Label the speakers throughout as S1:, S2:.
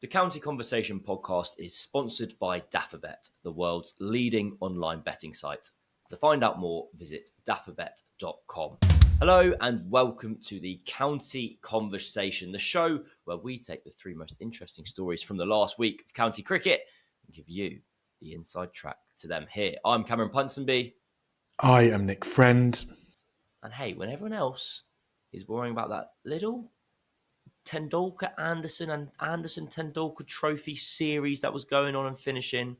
S1: The County Conversation podcast is sponsored by Daffabet, the world's leading online betting site. To find out more, visit daffabet.com. Hello and welcome to the County Conversation, the show where we take the three most interesting stories from the last week of county cricket and give you the inside track to them here. I'm Cameron Punsonby.
S2: I am Nick Friend.
S1: And hey, when everyone else is worrying about that little Tendulkar Anderson and Anderson Tendulkar Trophy series that was going on and finishing,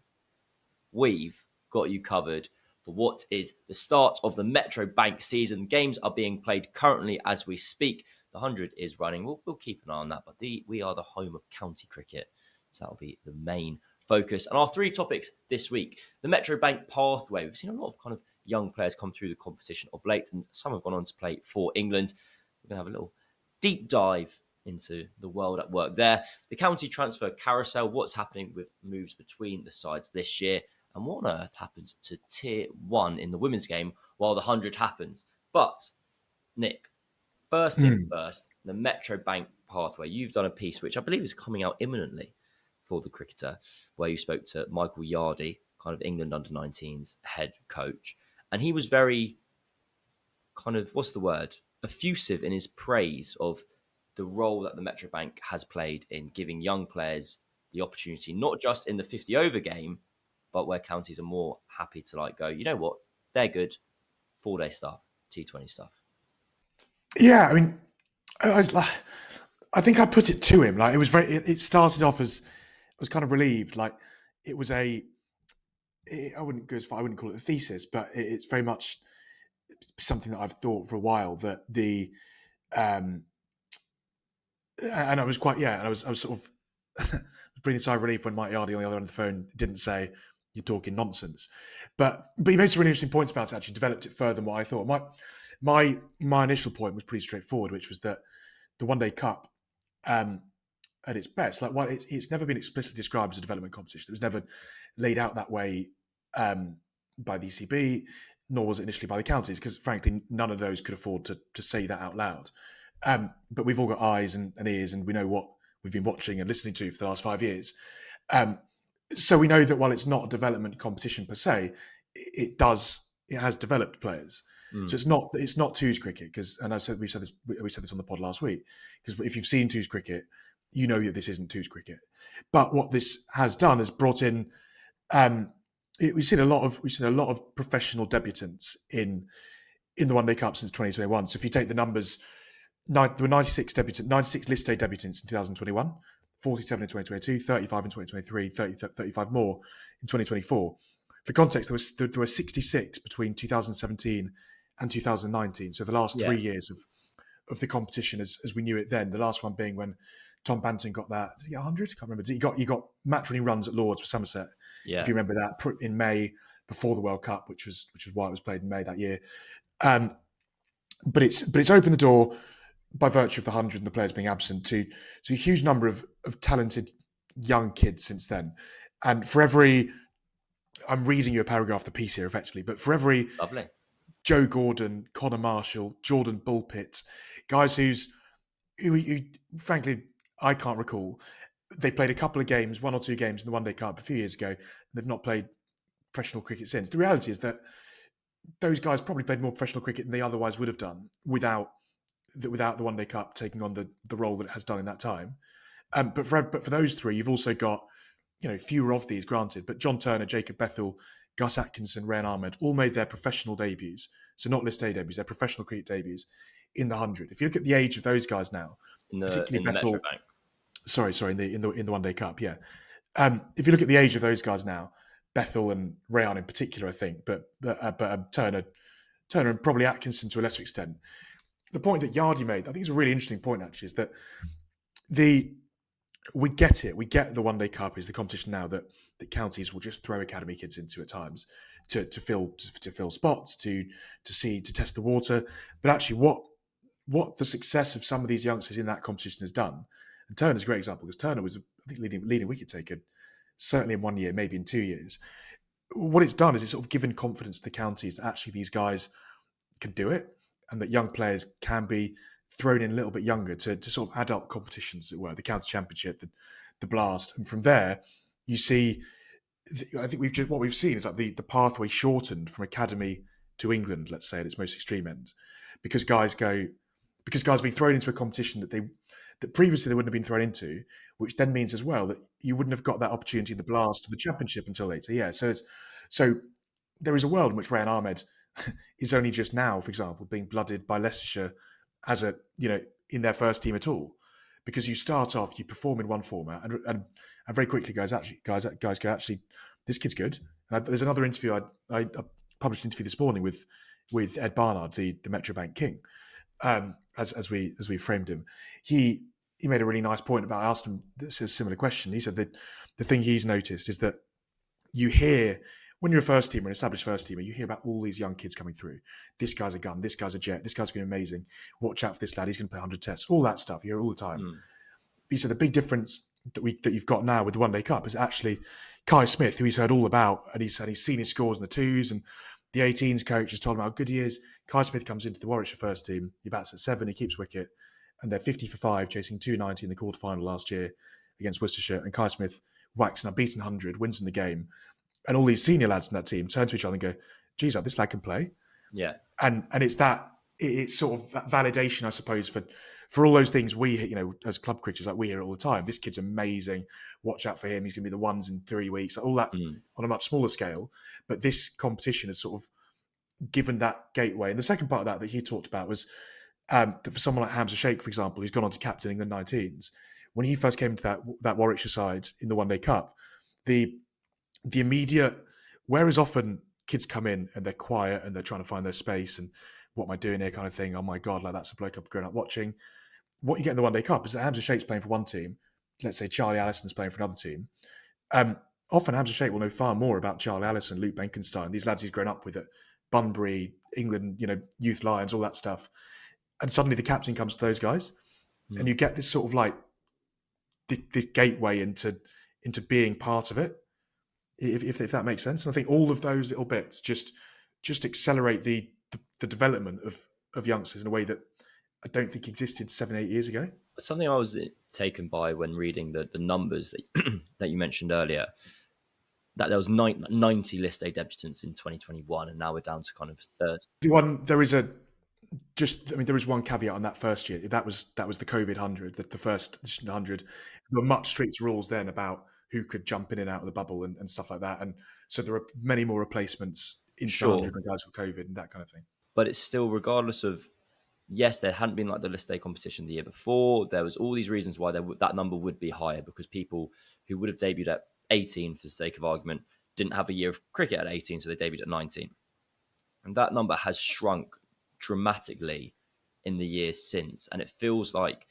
S1: we've got you covered for what is the start of the Metro Bank season. Games are being played currently as we speak. The 100 is running. We'll keep an eye on that, but we are the home of county cricket, so that'll be the main focus. And our three topics this week: the Metro Bank pathway. We've seen a lot of kind of young players come through the competition of late, and some have gone on to play for England. We're going to have a little deep dive into the world at work there. The county transfer carousel, what's happening with moves between the sides this year, and what on earth happens to Tier 1 in the women's game while the 100 happens. But, Nick, first things first, the Metro Bank pathway. You've done a piece which I believe is coming out imminently for the Cricketer, where you spoke to Michael Yardy, kind of England under-19's head coach. And he was very kind of, effusive in his praise of the role that the Metro Bank has played in giving young players the opportunity, not just in the 50-over game, but where counties are more happy to go, you know what, they're good, 4-day stuff, T20 stuff.
S2: Yeah, I mean, I think I put it to him. Like, it was it started off as, I was kind of relieved. Like, it was I wouldn't go as far, I wouldn't call it a thesis, but it's very much something that I've thought for a while, that and I was quite, and I was sort of breathing a sigh of relief when Mike Yardy on the other end of the phone didn't say, "You're talking nonsense." But he made some really interesting points about it, actually developed it further than what I thought. My initial point was pretty straightforward, which was that the One Day Cup, at its best, it's never been explicitly described as a development competition. It was never laid out that way by the ECB, nor was it initially by the counties, because frankly, none of those could afford to say that out loud. But we've all got eyes and ears, and we know what we've been watching and listening to for the last 5 years. So we know that while it's not a development competition per se, it has developed players. So it's not twos cricket, because, and we said this on the pod last week, because if you've seen twos cricket, you know that this isn't twos cricket. But what this has done is brought in. We've seen a lot of professional debutants in the One Day Cup since 2021. So if you take the numbers, there were 96 list A debutants in 2021, 47 in 2022, 35 in 2023, 35 more in 2024. For context, there were 66 between 2017 and 2019. So the last 3 years of the competition as we knew it then. The last one being when Tom Banton got that. Did he get 100? I can't remember. He got match-winning runs at Lords for Somerset. Yeah. If you remember that, in May before the World Cup, which was why it was played in May that year. But it's opened the door by virtue of the 100 and the players being absent to a huge number of talented young kids since then. And for every, I'm reading you a paragraph of the piece here effectively, but for every
S1: Lovely
S2: Joe Gordon, Connor Marshall, Jordan Bullpitt, guys who frankly I can't recall. They played a couple of games, 1 or 2 games in the One Day Cup a few years ago, and they've not played professional cricket since. The reality is that those guys probably played more professional cricket than they otherwise would have done without the One Day Cup taking on the role that it has done in that time. But for those three, you've also got, fewer of these, granted, but John Turner, Jacob Bethel, Gus Atkinson, Rayan Ahmed all made their professional debuts. So not List A debuts, their professional cricket debuts in the 100. If you look at the age of those guys now, particularly Bethel,
S1: Metro Bank.
S2: Sorry, in the One Day Cup, yeah. If you look at the age of those guys now, Bethel and Rayan in particular, I think, but Turner and probably Atkinson to a lesser extent. The point that Yardy made, I think, is a really interesting point. Actually, is that we get it. We get the One Day Cup is the competition now that counties will just throw academy kids into at times to fill spots, to test the water. But actually, what the success of some of these youngsters in that competition has done. And Turner's a great example, because Turner was, I think, leading wicket taker, certainly in 1 year, maybe in 2 years. What it's done is it's sort of given confidence to the counties that actually these guys can do it, and that young players can be thrown in a little bit younger to sort of adult competitions, as it were, the county championship, the blast, and from there you see. I think what we've seen is like the pathway shortened from academy to England, let's say at its most extreme end, because guys are being thrown into a competition that previously they wouldn't have been thrown into, which then means as well that you wouldn't have got that opportunity in the blast of the championship until later. Yeah, so there is a world in which Rayan Ahmed is only just now, for example, being blooded by Leicestershire as in their first team at all, because you start off, you perform in one format, and very quickly guys go, actually this kid's good. And there's another interview I published an interview this morning with Ed Barnard, the Metrobank king, as we framed him. He made a really nice point about. I asked him this is a similar question. He said that the thing he's noticed is that you hear when you're a first teamer, an established first teamer, you hear about all these young kids coming through. This guy's a gun. This guy's a jet. This guy's going to be amazing. Watch out for this lad. He's going to play 100 tests. All that stuff you hear all the time. He said the big difference that you've got now with the One Day Cup is actually Kai Smith, who he's heard all about, and he's seen his scores in the twos, and the 18s coach has told him how good he is. Kai Smith comes into the Warwickshire first team. He bats at 7. He keeps wicket, and they're 50 for 5, chasing 290 in the quarterfinal last year against Worcestershire. And Kai Smith whacks an unbeaten 100, wins in the game. And all these senior lads in that team turn to each other and go, geez, this lad can play.
S1: Yeah.
S2: And it's sort of that validation, I suppose, for all those things we, as club cricketers, like we hear all the time. This kid's amazing. Watch out for him. He's going to be the ones in 3 weeks. All that on a much smaller scale. But this competition has sort of given that gateway. And the second part of that he talked about was that for someone like Hamza Sheikh, for example, who's gone on to captain England 19s, when he first came to that Warwickshire side in the One Day Cup, the immediate, whereas often kids come in and they're quiet and they're trying to find their space and what am I doing here kind of thing. Oh my God, like that's a bloke I've grown up watching. What you get in the One Day Cup is that Hamza Sheikh's playing for one team. Let's say Charlie Allison's playing for another team. Often Hamza Sheikh will know far more about Charlie Allison, Luke Benkenstein, these lads he's grown up with at Bunbury, England, Youth Lions, all that stuff. And suddenly the captain comes to those guys and you get this sort of like this gateway into being part of it. If that makes sense. And I think all of those little bits just accelerate the development of youngsters in a way that I don't think existed 7-8 years ago.
S1: Something I was taken by when reading the numbers that you mentioned earlier, that there was 90 List A debutants in 2021, and now we're down to kind of third.
S2: There is one caveat on that first year. That was the COVID 100, the first 100. There were much stricter rules then about who could jump in and out of the bubble and stuff like that. And so there are many more replacements into the 100 when guys with COVID and that kind of thing.
S1: But it's still, regardless of, yes, there hadn't been like the List A competition the year before. There was all these reasons why that number would be higher, because people who would have debuted at 18, for the sake of argument, didn't have a year of cricket at 18, so they debuted at 19. And that number has shrunk dramatically in the years since. And it feels like,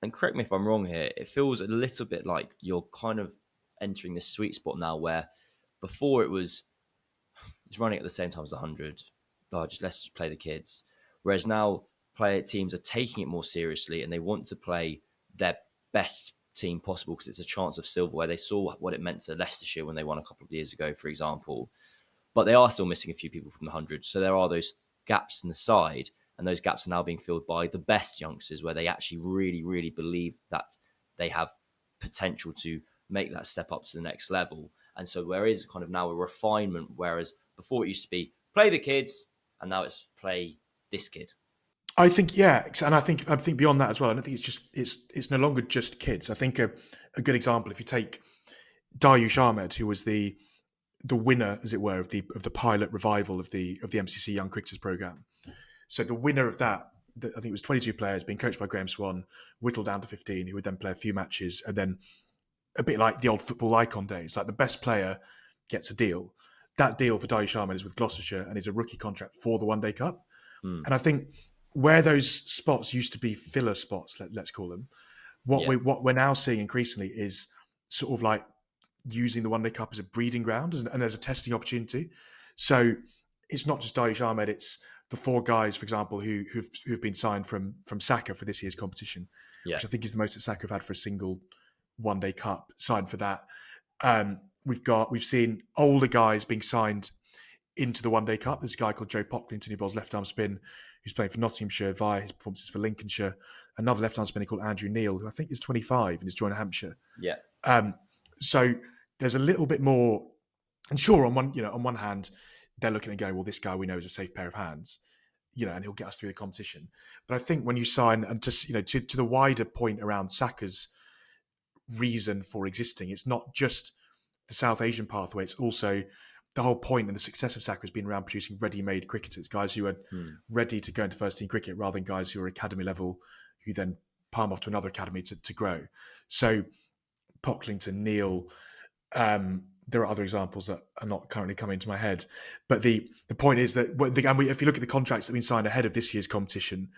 S1: and correct me if I'm wrong here, it feels a little bit like you're kind of entering this sweet spot now where before it's running at the same time as 100. Let's just play the kids. Whereas now teams are taking it more seriously and they want to play their best team possible because it's a chance of silverware. They saw what it meant to Leicestershire when they won a couple of years ago, for example. But they are still missing a few people from the 100. So there are those gaps in the side, and those gaps are now being filled by the best youngsters where they actually really, really believe that they have potential to make that step up to the next level. And so there is kind of now a refinement, whereas before it used to be play the kids, and now it's play this kid.
S2: I think, yeah, and I think beyond that as well. I don't think it's no longer just kids. I think a good example, if you take Dayush Ahmed, who was the winner, as it were, of the pilot revival of the MCC Young Cricketers programme. So the winner of that, I think it was 22 players being coached by Graham Swan, whittled down to 15, who would then play a few matches, and then a bit like the old football icon days, like the best player gets a deal. That deal for Dayush Ahmed is with Gloucestershire and is a rookie contract for the One Day Cup. And I think where those spots used to be filler spots, let's call them, what we're now seeing increasingly is sort of like using the One Day Cup as a breeding ground and as a testing opportunity. So it's not just Dayush Ahmed, it's the 4 guys, for example, who've been signed from Saka for this year's competition, which I think is the most that Saka have had for a single One Day Cup, signed for that. We've seen older guys being signed into the One Day Cup. There's a guy called Joe Pocklington who bowls left arm spin, who's playing for Nottinghamshire via his performances for Lincolnshire. Another left arm spinner called Andrew Neil, who I think is 25 and has joined Hampshire.
S1: Yeah.
S2: So there's a little bit more. And sure, on one hand, they're looking and going, well, this guy we know is a safe pair of hands, and he'll get us through the competition. But I think when you sign, and to the wider point around Saka's reason for existing, it's not just the South Asian pathway, it's also the whole point and the success of Saka has been around producing ready-made cricketers, guys who are ready to go into first-team cricket rather than guys who are academy level who then palm off to another academy to grow. So Pocklington, Neil, there are other examples that are not currently coming to my head. But the point is that if you look at the contracts that have been signed ahead of this year's competition,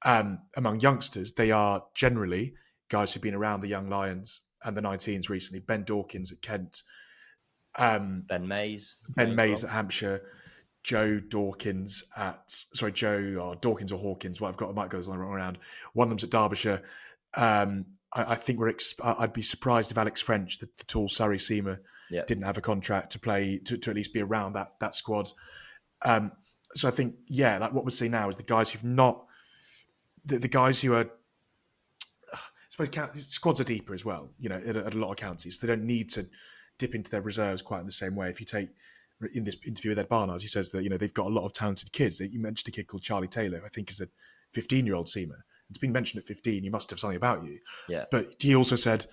S2: among youngsters, they are generally guys who've been around the Young Lions and the 19s recently. Ben Dawkins at Kent,
S1: Ben Mays
S2: at Hampshire, Joe Dawkins Dawkins or Hawkins. What I've got, I might go the wrong around. One of them's at Derbyshire. I think I'd be surprised if Alex French, the tall Surrey seamer, didn't have a contract to play to at least be around that squad. So I think, like what we're seeing now is the guys who've not, the guys who are, I suppose squads are deeper as well, at a lot of counties. They don't need to dip into their reserves quite in the same way. If you take, in this interview with Ed Barnard, he says that, they've got a lot of talented kids. You mentioned a kid called Charlie Taylor, I think is a 15-year-old seamer. It's been mentioned at 15, you must have something about you.
S1: Yeah.
S2: But he also said,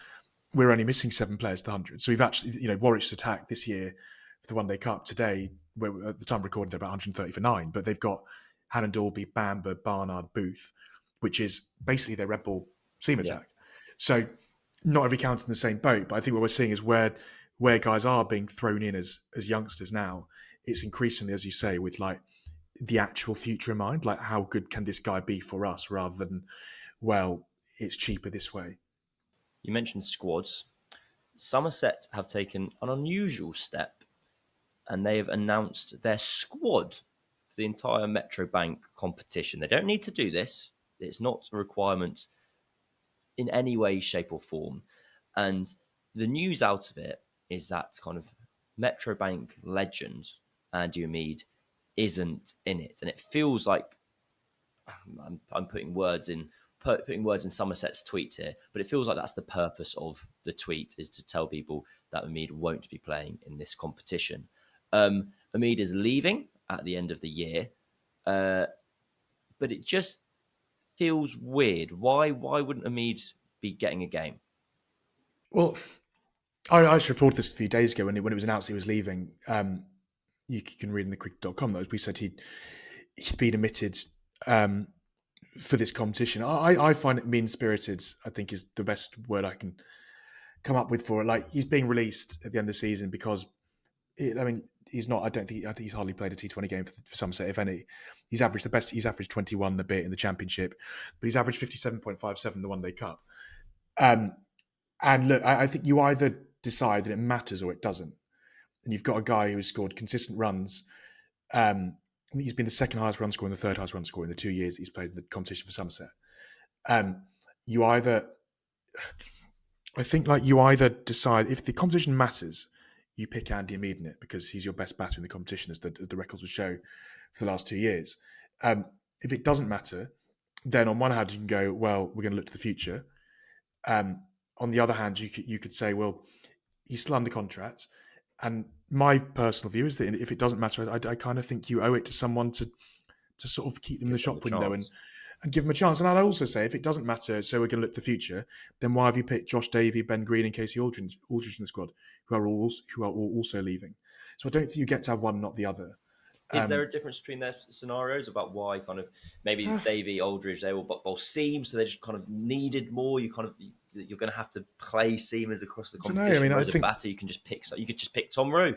S2: we're only missing 7 players to the 100. So we've actually, Warwick's attack this year for the One Day Cup today, where at the time of recording, they're about 130 for 9, but they've got Hannon Dalby, Bamber, Barnard, Booth, which is basically their Red Bull seam attack. So not every county's in the same boat, but I think what we're seeing is where guys are being thrown in as youngsters now, it's increasingly, as you say, with like the actual future in mind, like how good can this guy be for us rather than, well, it's cheaper this way.
S1: You mentioned squads. Somerset have taken an unusual step and they have announced their squad for the entire Metro Bank competition. They don't need to do this. It's not a requirement in any way, shape or form. And the news out of it is that kind of Metro Bank legend, Andy Umeed, isn't in it. And it feels like I'm putting words in Somerset's tweet here, but it feels like that's the purpose of the tweet, is to tell people that Umeed won't be playing in this competition. Umeed is leaving at the end of the year, but it just feels weird. Why wouldn't Umeed be getting a game?
S2: Well, I actually reported this a few days ago when it was announced he was leaving. You can read in the cricket.com that we said he'd been omitted for this competition. I find it mean-spirited, I think is the best word I can come up with for it. Like, he's being released at the end of the season because, he's not, I think he's hardly played a T20 game for Somerset, if any. He's averaged 21 and a bit in the Championship, but he's averaged 57.57 in the One Day Cup. And look, I think you either decide that it matters or it doesn't. And you've got a guy who has scored consistent runs. I think he's been the second highest run scorer and the third highest run scorer in the 2 years he's played in the competition for Somerset. You either decide, if the competition matters, you pick Andy Umeed in it because he's your best batter in the competition, as the records will show for the last 2 years. If it doesn't matter, then on one hand you can go, well, we're going to look to the future. On the other hand, you could say, well, he's still under contract. And my personal view is that if it doesn't matter, I kind of think you owe it to someone to sort of keep them in the shop window and give them a chance. And I'd also say, if it doesn't matter, so we're going to look to the future, then why have you picked Josh Davey, Ben Green, and Casey Aldridge in the squad, who are all also leaving? So I don't think you get to have one, not the other.
S1: Is there a difference between their scenarios about why kind of maybe Davey, Aldridge, they will bowl seam, so they just kind of needed more? You're going to have to play seamers across the competition. As a batter, you could just pick Tom Rowe.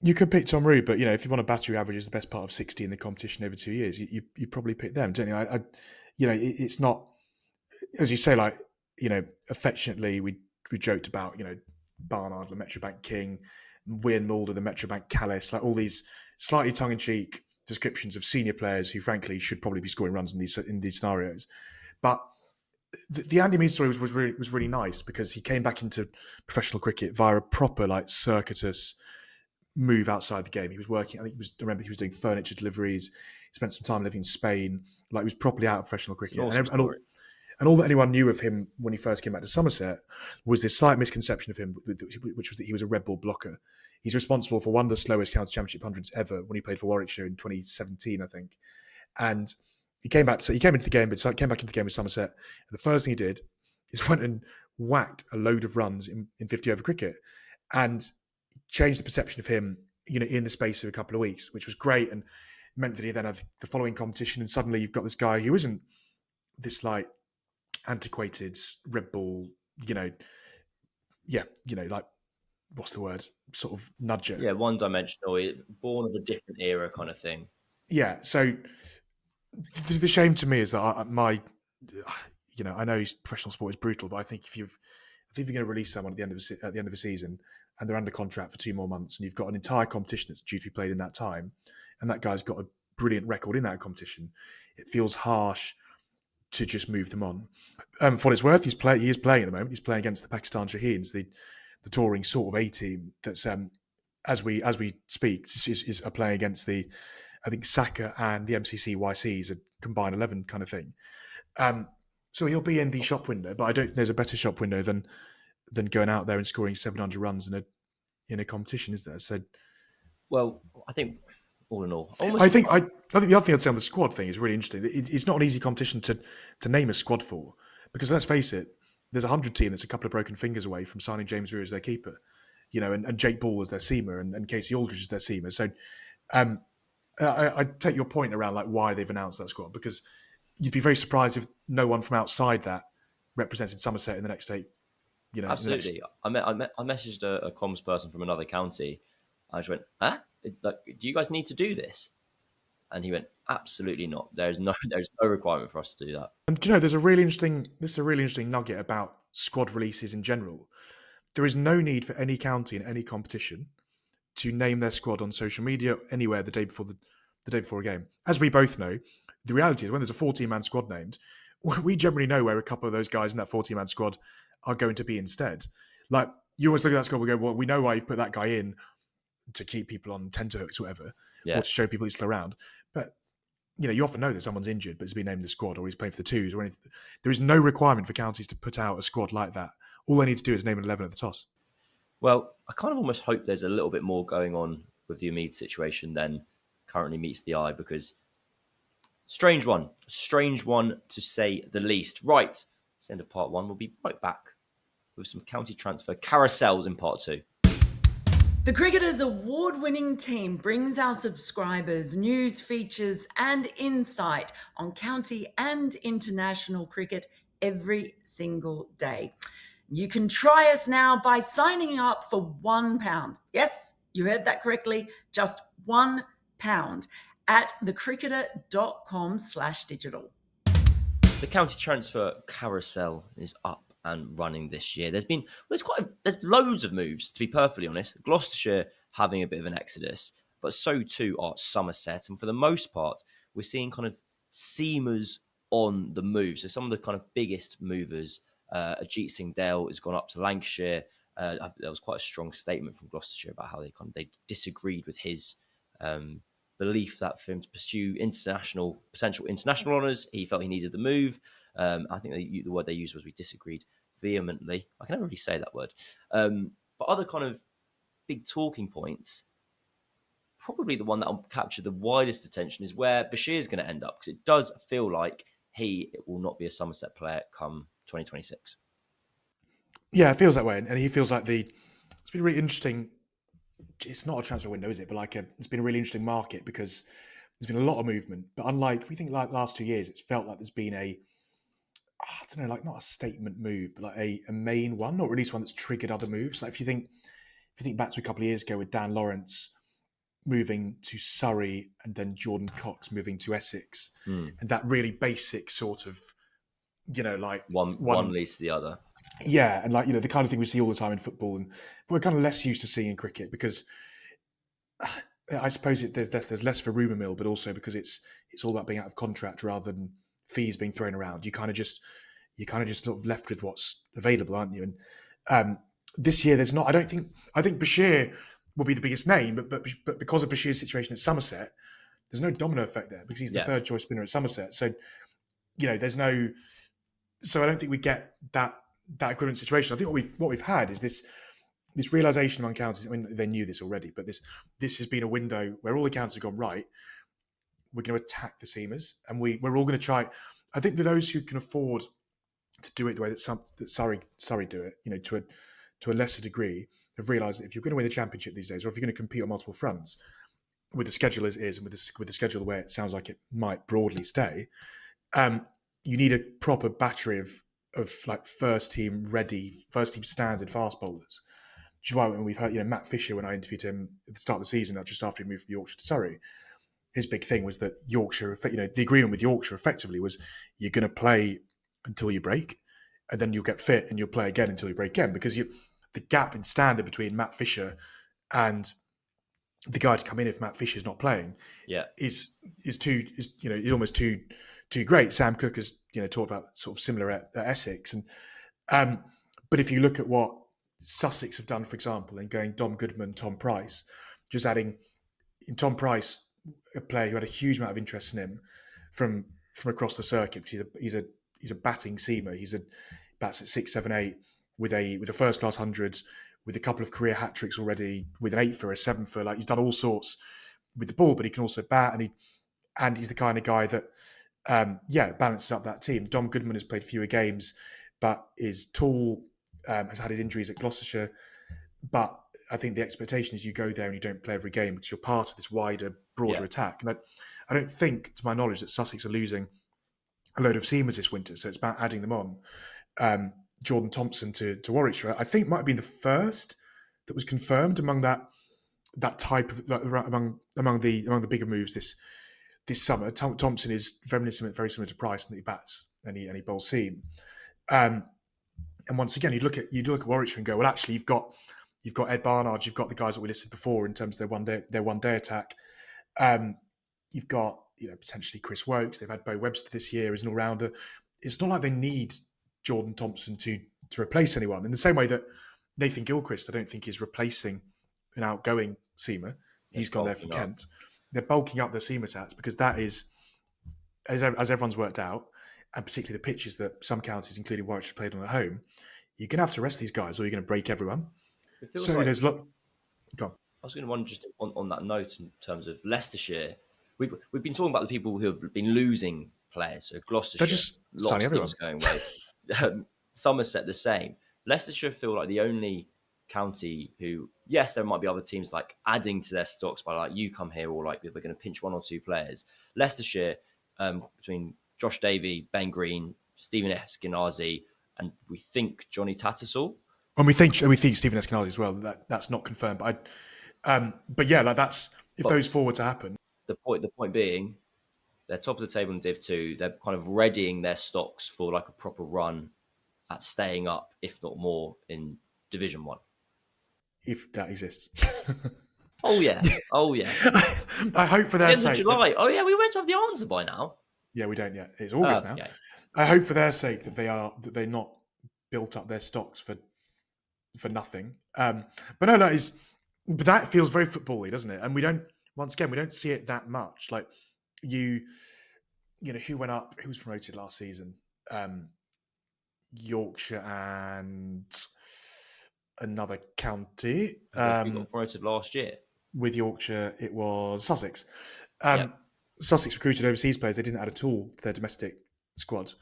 S2: You could pick Tom Rowe, but if you want a batter who averages the best part of 60 in the competition over 2 years, you probably pick them, don't you? It's not, as you say, like, affectionately we joked about Barnard, the Metro Bank King, Wynne Mulder, the Metro Bank Callis, like all these slightly tongue-in-cheek descriptions of senior players who, frankly, should probably be scoring runs in these scenarios. But the Andy Umeed story was really nice because he came back into professional cricket via a proper, like, circuitous, move outside the game. He was working. I remember he was doing furniture deliveries. He spent some time living in Spain. Like, he was properly out of professional
S1: It's an
S2: cricket,
S1: awesome story.
S2: and all that anyone knew of him when he first came back to Somerset was this slight misconception of him, which was that he was a red ball blocker. He's responsible for one of the slowest county championship hundreds ever when he played for Warwickshire in 2017, I think. And he came back. So he came into the game, but came back into the game with Somerset. And the first thing he did is went and whacked a load of runs in 50 over cricket, and changed the perception of him, in the space of a couple of weeks, which was great, and meant that he then had the following competition, and suddenly you've got this guy who isn't this like antiquated red ball, like, what's the word, sort of nudger.
S1: Yeah, one-dimensional, born of a different era kind of thing.
S2: Yeah. So the shame to me is that I know professional sport is brutal, but I think if you're going to release someone at the end of a season and they're under contract for 2 more months, and you've got an entire competition that's due to be played in that time, and that guy's got a brilliant record in that competition, it feels harsh to just move them on. For what it's worth, he is playing at the moment. He's playing against the Pakistan Shaheens, the touring sort of A team that's as we speak is playing against the, I think, Saka and the MCC YCs, a combined 11 kind of thing. So he'll be in the shop window, but I don't think there's a better shop window than going out there and scoring 700 runs in a competition, is there? So,
S1: well, I think all in all,
S2: I think the other thing I'd say on the squad thing is really interesting. It's not an easy competition to name a squad for, because let's face it, there's a 100 team that's a couple of broken fingers away from signing James Rear as their keeper, and Jake Ball as their seamer, and Casey Aldridge as their seamer. So, I take your point around like why they've announced that squad, because you'd be very surprised if no one from outside that represented Somerset in the next 8.
S1: Absolutely. I messaged a comms person from another county. I just went, huh? Do you guys need to do this? And he went, absolutely not. There's no requirement for us to do that.
S2: And do you know, this is a really interesting nugget about squad releases in general. There is no need for any county in any competition to name their squad on social media anywhere the day before a game. As we both know, the reality is when there's a 14-man squad named, we generally know where a couple of those guys in that 14-man squad are going to be instead. Like, you always look at that squad and go, well, we know why you've put that guy in to keep people on tenterhooks or whatever, or to show people he's still around. But, you often know that someone's injured but has been named in the squad, or he's playing for the twos or anything. There is no requirement for counties to put out a squad like that. All they need to do is name an 11 at the toss.
S1: Well, I kind of almost hope there's a little bit more going on with the Umeed situation than currently meets the eye, because strange one to say the least. Right, that's the end of part 1. We'll be right back with some county transfer carousels in part 2.
S3: The Cricketers' award-winning team brings our subscribers news, features and insight on county and international cricket every single day. You can try us now by signing up for £1. Yes, you heard that correctly, just £1 at thecricketer.com/digital.
S1: The county transfer carousel is up and running this year. There's loads of moves, to be perfectly honest. Gloucestershire having a bit of an exodus, but so too are Somerset. And for the most part, we're seeing kind of seamers on the move. So some of the kind of biggest movers, Ajit Singh Dale has gone up to Lancashire. There was quite a strong statement from Gloucestershire about how they disagreed with his belief that for him to pursue potential international honours, he felt he needed the move. I think the word they used was we disagreed vehemently. I can never really say that word. But other kind of big talking points, probably the one that will capture the widest attention is where Bashir is going to end up, because it does feel like he will not be a Somerset player come 2026.
S2: Yeah, it feels that way, and he feels like it's been really interesting. It's not a transfer window, is it? But it's been a really interesting market because there's been a lot of movement. But unlike, if we think like the last 2 years, it's felt like there's been I don't know, like not a statement move, but like a main one, or at least one that's triggered other moves. Like if you think back to a couple of years ago with Dan Lawrence moving to Surrey and then Jordan Cox moving to Essex, and that really basic sort of, like
S1: one leads to the other.
S2: Yeah, and like, the kind of thing we see all the time in football, and we're kind of less used to seeing in cricket because I suppose there's less of a rumour mill, but also because it's all about being out of contract rather than fees being thrown around. You're kind of just sort of left with what's available, aren't you? And this year there's not. I think Bashir will be the biggest name, but because of Bashir's situation at Somerset, there's no domino effect there because he's the third choice spinner at Somerset. So, there's no. So I don't think we get that equivalent situation. I think what we've had is this realization among counties. I mean, they knew this already, but this has been a window where all the counties have gone right. We're going to attack the seamers, and we're all going to try. I think that those who can afford to do it the way that Surrey do it, to a lesser degree, have realised that if you're going to win the championship these days, or if you're going to compete on multiple fronts, with the schedule as it is, and with the schedule the way it sounds like it might broadly stay, you need a proper battery of like first team standard fast bowlers. Which is why when we've heard, Matt Fisher, when I interviewed him at the start of the season, just after he moved from Yorkshire to Surrey, his big thing was that Yorkshire, the agreement with Yorkshire effectively was you're going to play until you break, and then you'll get fit and you'll play again until you break again, because the gap in standard between Matt Fisher and the guy to come in if Matt Fisher's not playing, is almost too great. Sam Cook has talked about sort of similar at Essex, and but if you look at what Sussex have done, for example, in going Dom Goodman, Tom Price, just adding in Tom Price, a player who had a huge amount of interest in him from across the circuit, because he's a batting seamer. Bats at 6, 7, 8 with a first class 100, with a couple of career hat tricks already, with an 8 for a 7 for, like, he's done all sorts with the ball, but he can also bat, and he's the kind of guy that balances up that team. Dom Goodman has played fewer games, but is tall, has had his injuries at Gloucestershire, but I think the expectation is you go there and you don't play every game because you're part of this wider, broader attack. And I don't think, to my knowledge, that Sussex are losing a load of seamers this winter, so it's about adding them on. Jordan Thompson to Warwickshire, I think, might have been the first that was confirmed among that type of, among the bigger moves this summer. Thompson is very similar to Price, and that he bats and he bowls seam. And once again, you look at Warwickshire and go, well, actually, you've got Ed Barnard, you've got the guys that we listed before in terms of their one day attack. You've got potentially Chris Wokes. They've had Bo Webster this year as an all rounder. It's not like they need Jordan Thompson to replace anyone. In the same way that Nathan Gilchrist, I don't think, is replacing an outgoing seamer. He's gone there from Kent. They're bulking up their seam attacks because that is, as everyone's worked out, and particularly the pitches that some counties, including Warwickshire, played on at home, you're going to have to rest these guys or you're going to break everyone. So like, there's a lot. Go on.
S1: I was going to wonder, just on that note, in terms of Leicestershire, we've been talking about the people who have been losing players. So Gloucestershire,
S2: they're just
S1: lots of
S2: everyone
S1: teams going away. Somerset the same. Leicestershire feel like the only county who, yes, there might be other teams like adding to their stocks by like, you come here, or like we're going to pinch one or two players. Leicestershire, between Josh Davey, Ben Green, Stephen Eskenazi, and we think Johnny Tattersall.
S2: And we think Stephen Eskenazi as well. That's not confirmed, but yeah, like that's those forwards happen.
S1: The point being, they're top of the table in Div 2. They're kind of readying their stocks for like a proper run at staying up, if not more, in Division 1.
S2: If that exists.
S1: Oh yeah.
S2: I hope for their sake.
S1: July. Oh yeah, we went to have the answer by now.
S2: Yeah, we don't yet. It's August now. Okay. I hope for their sake that they're not built up their stocks for nothing. But that feels very football-y, doesn't it? And we don't see it that much. Like who went up, who was promoted last season? Yorkshire and another county.
S1: We got promoted last year.
S2: With Yorkshire, it was Sussex. Sussex recruited overseas players. They didn't add at all to their domestic squad.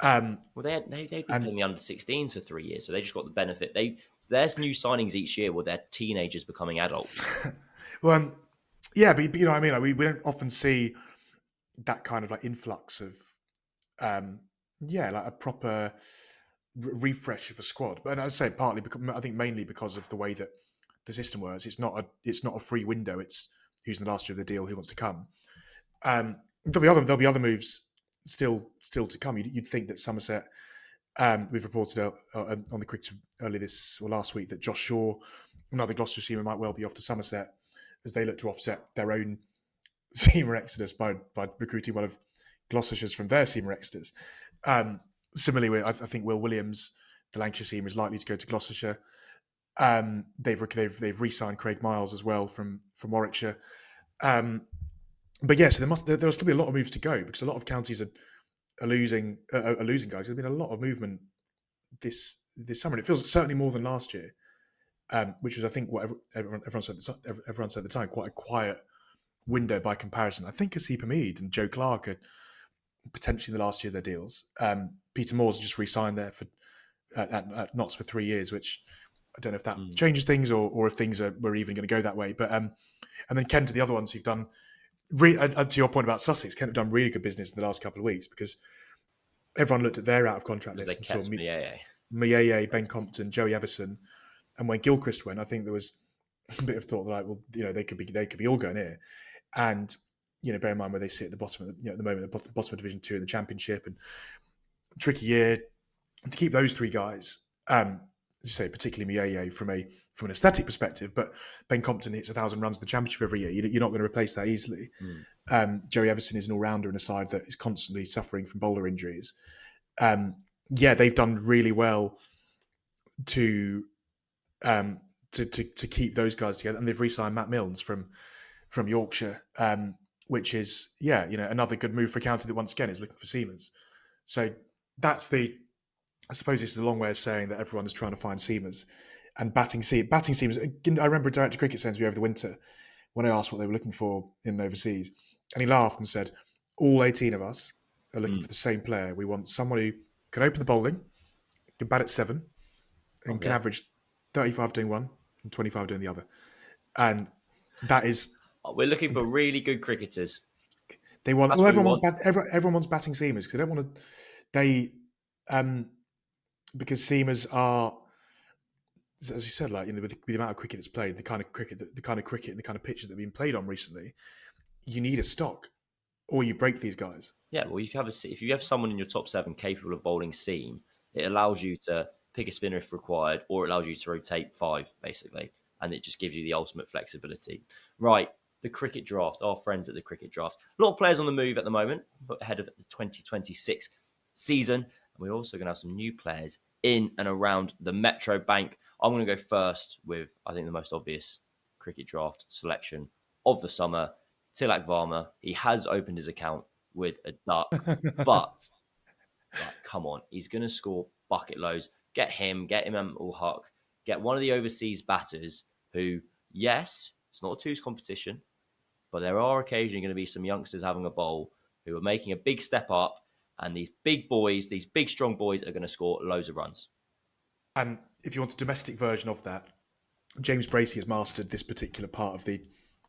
S1: Well, they've been playing the under-16s for 3 years, so they just got the benefit. There's new signings each year where they're teenagers becoming adults.
S2: Well, yeah, but you know what I mean? Like we don't often see that kind of like influx of, like a proper refresh of a squad. But I'd say partly because, I think mainly because of the way that the system works. It's not a free window. It's who's in the last year of the deal, who wants to come. There'll be other moves still to come. You'd think that Somerset. We've reported on the Cricket earlier last week that Josh Shaw, another Gloucestershire seamer, might well be off to Somerset as they look to offset their own seamer exodus by recruiting one of Gloucestershire's from their seamer exodus. Similarly, I think Will Williams, the Lancashire seamer, is likely to go to Gloucestershire. They've re-signed Craig Miles as well from Warwickshire. But yeah, so there'll still be a lot of moves to go because a lot of counties are losing guys. There's been a lot of movement this summer. And it feels certainly more than last year, which was I think what everyone said at the time, quite a quiet window by comparison. I think Asipa Mead and Joe Clark are potentially the last year of their deals. Peter Moore's just re-signed there at Notts for 3 years, which I don't know if that changes things or if things were even going to go that way. But and then Kent are the other ones who've done. To your point about Sussex, Kent have done really good business in the last couple of weeks because everyone looked at their out of contract list and saw Mieye, Ben Compton, Joey Everson, and when Gilchrist went, I think there was a bit of thought that like, well, they could be all going here, and bear in mind where they sit at the bottom of at the moment, the bottom of Division 2 in the Championship, and tricky year to keep those three guys. As you say, particularly Mieye from an aesthetic perspective, but Ben Compton hits 1,000 runs in the Championship every year. You're not going to replace that easily. Joey Everson is an all-rounder in a side that is constantly suffering from bowler injuries. They've done really well to keep those guys together, and they've re-signed Matt Milnes from Yorkshire, which is another good move for a county that once again is looking for seamers. So that's I suppose this is a long way of saying that everyone is trying to find seamers and batting seamers. I remember Director Cricket saying to me over the winter when I asked what they were looking for in overseas, and he laughed and said, "All 18 of us are looking for the same player. We want someone who can open the bowling, can bat at 7, and can average 35 doing one and 25 doing the other." And that is,
S1: we're looking for really good cricketers.
S2: They want. Everyone wants batting seamers because they don't want to. Because seamers are, as you said, like with the amount of cricket that's played, the kind of cricket and the kind of pitches that have been played on recently, you need a stock, or you break these guys.
S1: Yeah, well, if you have someone in your top 7 capable of bowling seam, it allows you to pick a spinner if required, or it allows you to rotate 5 basically, and it just gives you the ultimate flexibility. Right, the cricket draft, our friends at the cricket draft, a lot of players on the move at the moment ahead of the 2026 season, and we're also going to have some new players in and around the Metro Bank. I'm going to go first with, I think, the most obvious cricket draft selection of the summer, Tilak Varma. He has opened his account with a duck, but come on, he's going to score bucket loads. Get him Ul Huck, get one of the overseas batters who, yes, it's not a twos competition, but there are occasionally going to be some youngsters having a bowl who are making a big step up, and these big boys, these big strong boys are going to score loads of runs.
S2: And if you want a domestic version of that, James Bracey has mastered this particular part of the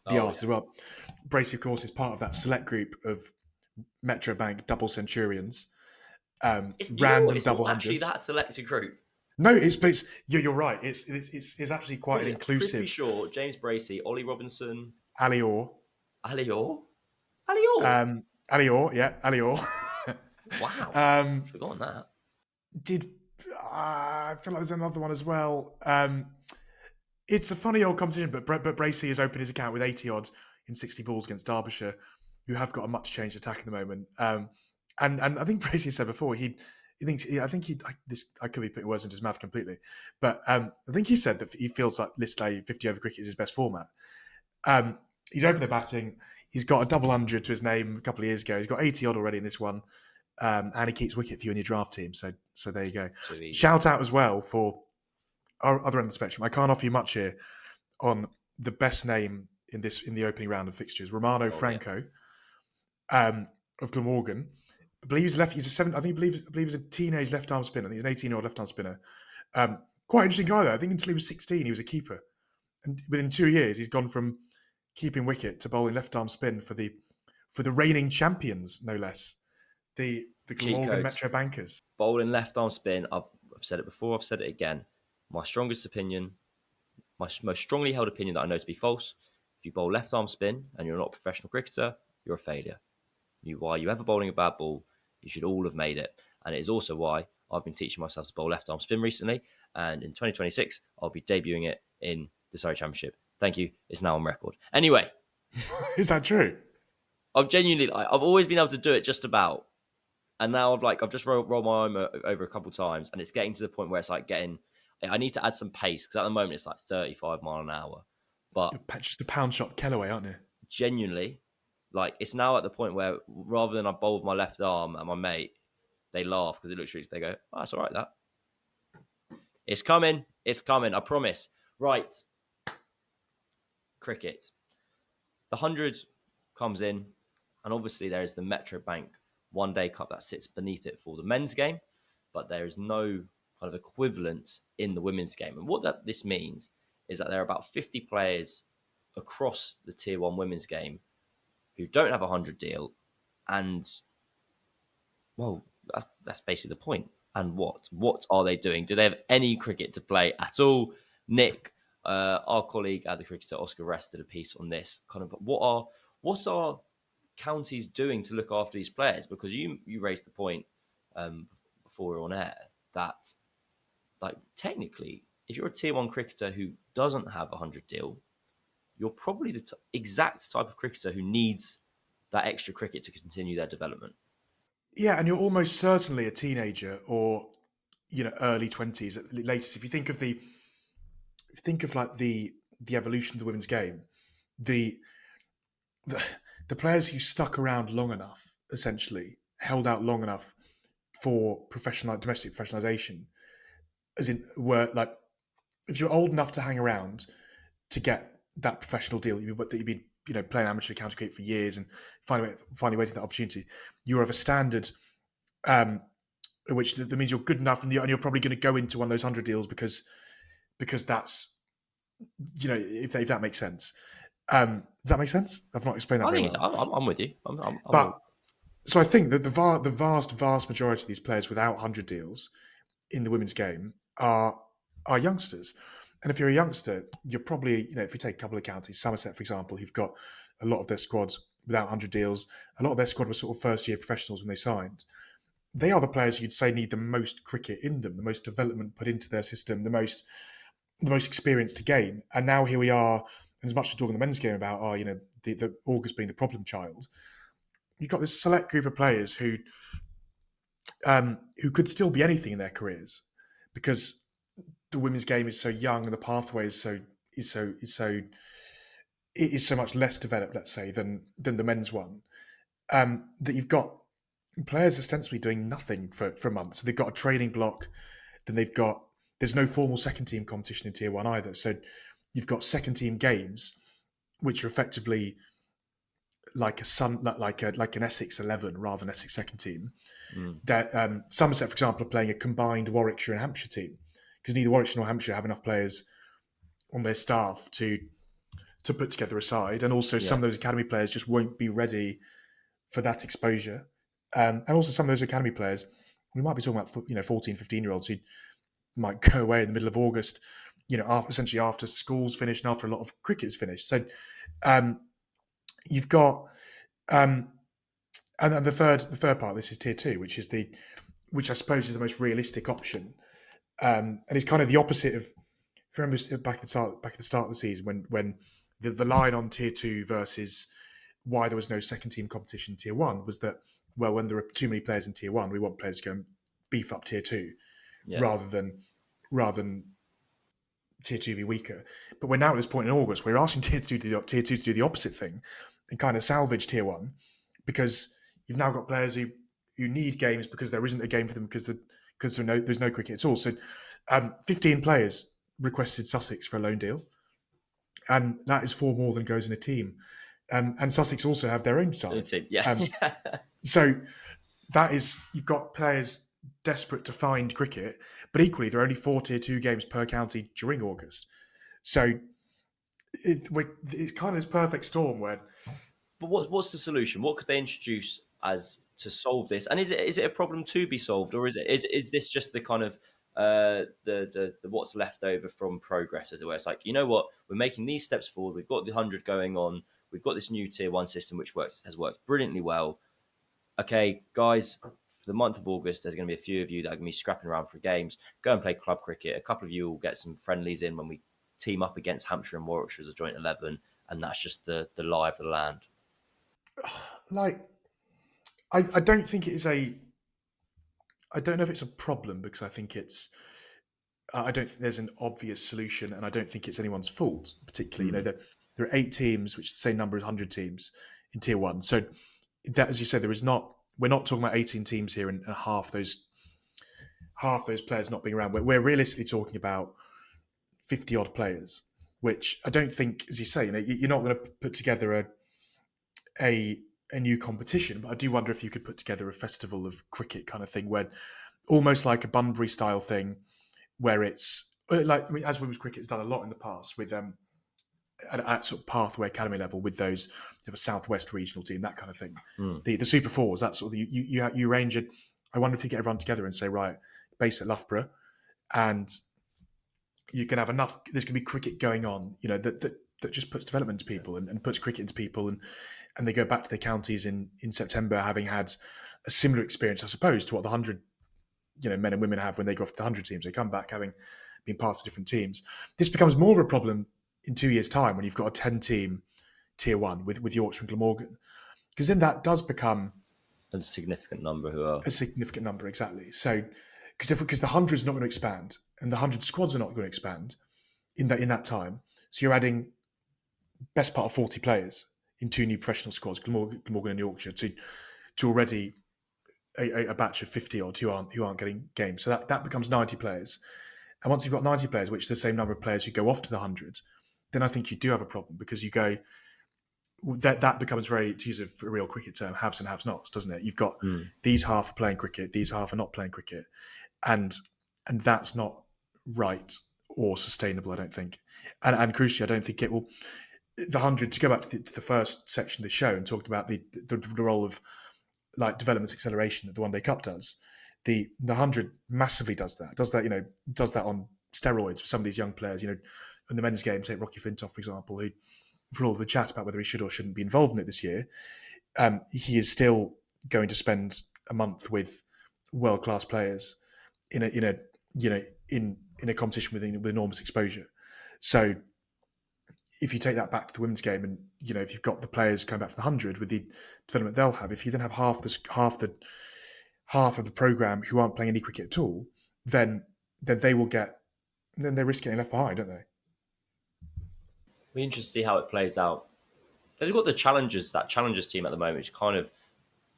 S2: art as well. Bracey, of course, is part of that select group of Metro Bank double centurions, random double hundreds.
S1: Actually, that selected group.
S2: No, you're right. It's actually quite an inclusive.
S1: Pretty sure James Bracey, Ollie Robinson,
S2: Ali Orr.
S1: Ali Orr. Wow, I've forgotten that.
S2: I feel like there's another one as well. It's a funny old competition, but Bracey has opened his account with 80 odd in 60 balls against Derbyshire, who have got a much changed attack at the moment. And I think Bracey said before I could be putting words into his mouth completely, but I think he said that he feels like list A 50 over cricket is his best format. He's opened the batting. He's got a double 100 to his name a couple of years ago. He's got 80 odd already in this one. And he keeps wicket for you in your draft team. So there you go. Shout out as well for our other end of the spectrum. I can't offer you much here on the best name in the opening round of fixtures. Romano Franco of Glamorgan. I believe he's left. He's a 7. I believe he's a teenage left arm spinner. I think he's an 18-year-old left arm spinner. Quite interesting guy though. I think until he was 16, he was a keeper, and within 2 years, he's gone from keeping wicket to bowling left arm spin for the reigning champions, no less. The Glamorgan Metro Bankers.
S1: Bowling left arm spin. I've said it before. I've said it again. My strongest opinion, my most strongly held opinion that I know to be false. If you bowl left arm spin and you're not a professional cricketer, you're a failure. Why you ever bowling a bad ball, you should all have made it. And it is also why I've been teaching myself to bowl left arm spin recently. And in 2026, I'll be debuting it in the Surrey Championship. Thank you. It's now on record. Anyway.
S2: Is that true?
S1: I've always been able to do it just about. And now I've just rolled my arm over a couple of times, and it's getting to the point where it's like I need to add some pace because at the moment it's like 35 mile an hour. But
S2: You're just a pound shot Kellaway, aren't you?
S1: genuinely, like it's now at the point where rather than I bowl with my left arm at my mate, they laugh because it looks tricky. They go, "Oh, that's all right. That it's coming. It's coming. I promise." Right, cricket. The 100 comes in, and obviously there is the Metro Bank One Day Cup that sits beneath it for the men's game, but there is no kind of equivalent in the women's game. And what this means is that there are about 50 players across the Tier 1 women's game who don't have a 100 deal, and well, that's basically the point. And what are they doing? Do they have any cricket to play at all? Nick, our colleague at the Cricketer, Oscar Rest, did a piece on this. Kind of what are counties doing to look after these players? Because you raised the point before we were on air that like technically, if you're a tier one cricketer who doesn't have a 100 deal, you're probably the exact type of cricketer who needs that extra cricket to continue their development.
S2: Yeah, and you're almost certainly a teenager or early 20s at the latest. If you think of like the evolution of the women's game, the the, the players who stuck around long enough, essentially held out long enough for domestic professionalization, as in were like, if you're old enough to hang around to get that professional deal, that you've been playing amateur county cricket for years and finally waiting that opportunity, you're of a standard which that means you're good enough and you're probably going to go into one of those 100 deals because that's if that makes sense. Does that make sense? I've not explained that
S1: I
S2: very
S1: think
S2: well.
S1: I'm with you.
S2: But so I think that the vast majority of these players without 100 deals in the women's game are youngsters. And if you're a youngster, you're probably, if you take a couple of counties, Somerset, for example, who've got a lot of their squads without 100 deals, a lot of their squad were sort of first year professionals when they signed. They are the players you'd say need the most cricket in them, the most development put into their system, the most experience to gain. And now here we are, and as much as we're talking the men's game about, the August being the problem child, you've got this select group of players who could still be anything in their careers because the women's game is so young and the pathway is so much less developed, let's say, than the men's one. That you've got players ostensibly doing nothing for months. So they've got a training block, then there's no formal second team competition in Tier 1 either. So you've got second team games, which are effectively like an Essex 11 rather than Essex second team. That Somerset, for example, are playing a combined Warwickshire and Hampshire team because neither Warwickshire nor Hampshire have enough players on their staff to put together a side, and also some of those academy players just won't be ready for that exposure. And also some of those academy players, we might be talking about 14, 15-year-olds who might go away in the middle of August, essentially after school's finished and after a lot of cricket's finished. So you've got and the third part of this is Tier 2, which I suppose is the most realistic option, and it's kind of the opposite of, if you remember back at the start of the season when the line on Tier 2 versus why there was no second team competition in Tier 1 was that, well, when there are too many players in Tier 1, we want players to go and beef up Tier 2 rather than Tier 2 be weaker. But we're now at this point in August where we're asking Tier 2 to do the opposite thing and kind of salvage Tier 1 because you've now got players who need games because there isn't a game for them because there's no cricket at all. So 15 players requested Sussex for a loan deal, and that is 4 more than goes in a team. And Sussex also have their own side. So that is, you've got players desperate to find cricket, but equally there are only 4 Tier 2 games per county during August. So it's kind of this perfect storm where.
S1: But what's the solution? What could they introduce as to solve this? And is it a problem to be solved, or is this just the kind of the what's left over from progress, as it were? It's like, you know what, we're making these steps forward. We've got the 100 going on. We've got this new Tier 1 system which has worked brilliantly well. Okay, guys, for the month of August, there's going to be a few of you that are going to be scrapping around for games. Go and play club cricket. A couple of you will get some friendlies in when we team up against Hampshire and Warwickshire as a joint 11, and that's just the lie of the land.
S2: Like, I don't think it is I don't know if it's a problem because I think it's I don't think there's an obvious solution, and I don't think it's anyone's fault. Particularly, there are 8 teams, which is the same number as 100 teams in Tier 1. So that, as you said, we're not talking about 18 teams here and half those players not being around. We're realistically talking about 50 odd players, which I don't think, as you say, you're not going to put together a new competition. But I do wonder if you could put together a festival of cricket kind of thing, where almost like a Bunbury style thing, where it's like, as women's cricket has done a lot in the past with at sort of pathway academy level with those a Southwest regional team, that kind of thing. The Super Fours, that sort of you arrange it. I wonder if you get everyone together and say, right, base at Loughborough, and you can have enough. There's going to be cricket going on, that just puts development to people and puts cricket into people, and they go back to their counties in September, having had a similar experience, I suppose, to what the 100 men and women have when they go off to the 100 teams. They come back having been part of different teams. This becomes more of a problem in 2 years' time when you've got a 10-team Tier 1 with Yorkshire and Glamorgan, because then that does become
S1: a significant number who are
S2: a significant number, exactly. So because the 100 is not going to expand and the 100 squads are not going to expand in that time, so you're adding best part of 40 players in 2 new professional squads, Glamorgan and Yorkshire, to already a batch of 50 odd who aren't getting games. So that becomes 90 players. And once you've got 90 players, which is the same number of players who go off to the 100, then I think you do have a problem, because you go that becomes very, to use a real cricket term, haves and have-nots, doesn't it? You've got these half are playing cricket, these half are not playing cricket, and that's not right or sustainable, I don't think. And crucially, I don't think it will. The 100, to go back to the first section of the show and talked about the role of like development acceleration that the One Day Cup does. The 100 massively does that on steroids for some of these young players. In the men's game, take Rocky Flintoff, for example, who, for all the chat about whether he should or shouldn't be involved in it this year, he is still going to spend a month with world-class players in a competition with enormous exposure. So if you take that back to the women's game, and if you've got the players coming back for the 100 with the development they'll have, if you then have half of the program who aren't playing any cricket at all, then they risk getting left behind, don't they?
S1: Be interested to see how it plays out. They've got that challengers team at the moment, which is kind of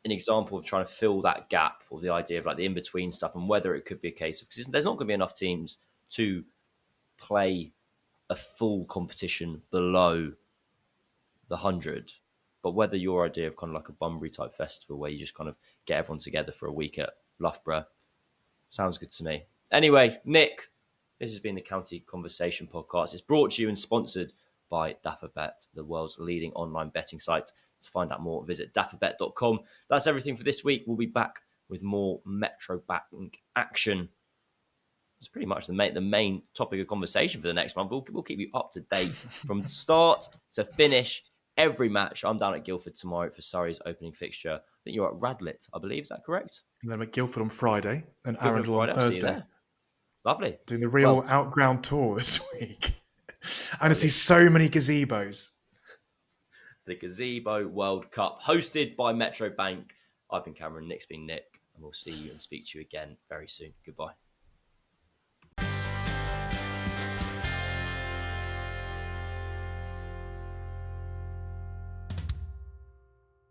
S1: an example of trying to fill that gap, or the idea of like the in-between stuff, and whether it could be a case of, because there's not going to be enough teams to play a full competition below the 100, but whether your idea of kind of like a Bunbury type festival where you just kind of get everyone together for a week at Loughborough sounds good to me. Anyway, Nick, this has been the County Conversation podcast. It's brought to you and sponsored by DafferBet, the world's leading online betting site. To find out more, visit dafferbet.com. That's everything for this week. We'll be back with more Metro Bank action. It's pretty much the main topic of conversation for the next month. We'll keep you up to date from start to finish, every match. I'm down at Guildford tomorrow for Surrey's opening fixture. I think you're at Radlett, I believe. Is that correct?
S2: And then I'm at Guildford on Friday and Arundel on Thursday.
S1: Lovely.
S2: Doing the real outground tour this week. I'm going to see so many gazebos.
S1: The Gazebo World Cup, hosted by Metro Bank. I've been Cameron, Nick's been Nick, and we'll see you and speak to you again very soon. Goodbye.